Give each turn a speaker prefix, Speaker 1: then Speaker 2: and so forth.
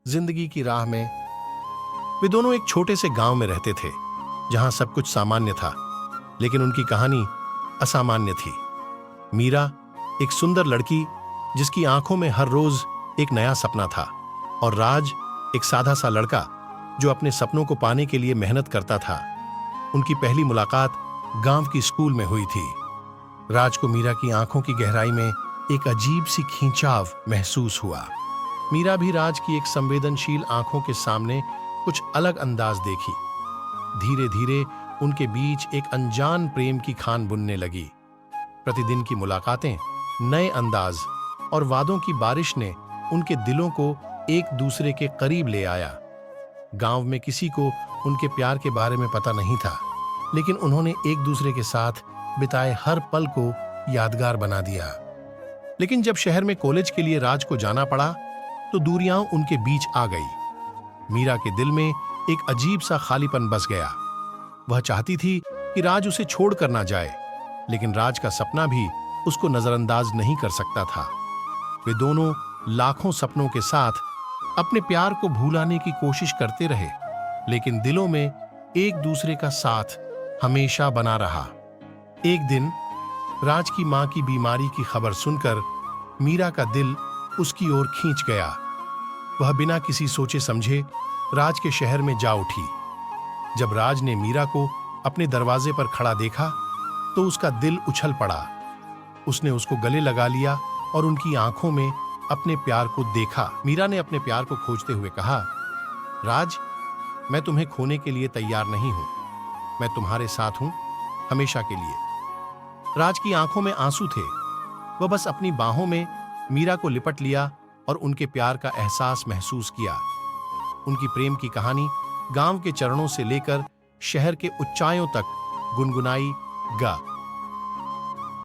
Speaker 1: जिंदगी की राह में। वे दोनों एक छोटे से गांव में रहते थे जहां सब कुछ सामान्य था, लेकिन उनकी कहानी असामान्य थी। मीरा एक सुंदर लड़की जिसकी आंखों में हर रोज एक नया सपना था, और राज एक सादा सा लड़का जो अपने सपनों को पाने के लिए मेहनत करता था। उनकी पहली मुलाकात गांव की स्कूल में हुई थी। राज को मीरा की आंखों की गहराई में एक अजीब सी खींचाव महसूस हुआ। मीरा भी राज की एक संवेदनशील आंखों के सामने कुछ अलग अंदाज देखी। धीरे धीरे उनके बीच एक अनजान प्रेम की खान बुनने लगी। प्रतिदिन की मुलाकातें, नए अंदाज और वादों की बारिश ने उनके दिलों को एक दूसरे के करीब ले आया। गांव में किसी को उनके प्यार के बारे में पता नहीं था, लेकिन उन्होंने एक दूसरे के साथ बिताए हर पल को यादगार बना दिया। लेकिन जब शहर में कॉलेज के लिए राज को जाना पड़ा तो दूरियां उनके बीच आ गई। मीरा के दिल में एक अजीब सा खालीपन बस गया। वह चाहती थी कि राज उसे छोड़कर ना जाए, लेकिन राज का सपना भी उसको नजरअंदाज नहीं कर सकता था। वे दोनों लाखों सपनों के साथ अपने प्यार को भुलाने की कोशिश करते रहे, लेकिन दिलों में एक दूसरे का साथ हमेशा बना रहा। एक दिन राज की मां की बीमारी की खबर सुनकर मीरा का दिल उसकी ओर खींच गया। वह बिना किसी सोचे समझे राज के शहर में जा उठी। जब राज ने मीरा को अपने दरवाजे पर खड़ा देखा तो उसका दिल उछल पड़ा। उसने उसको गले लगा लिया और उनकी आंखों में अपने प्यार को देखा। मीरा ने अपने प्यार को खोजते हुए कहा, राज, मैं तुम्हें खोने के लिए तैयार नहीं हूं। मैं तुम्हारे साथ हूं, हमेशा के लिए। राज की आंखों में आंसू थे। वह बस अपनी बाहों में मीरा को लिपट लिया और उनके प्यार का एहसास महसूस किया। उनकी प्रेम की कहानी गांव के चरणों से लेकर शहर के ऊंचाइयों तक गुनगुनाई गा।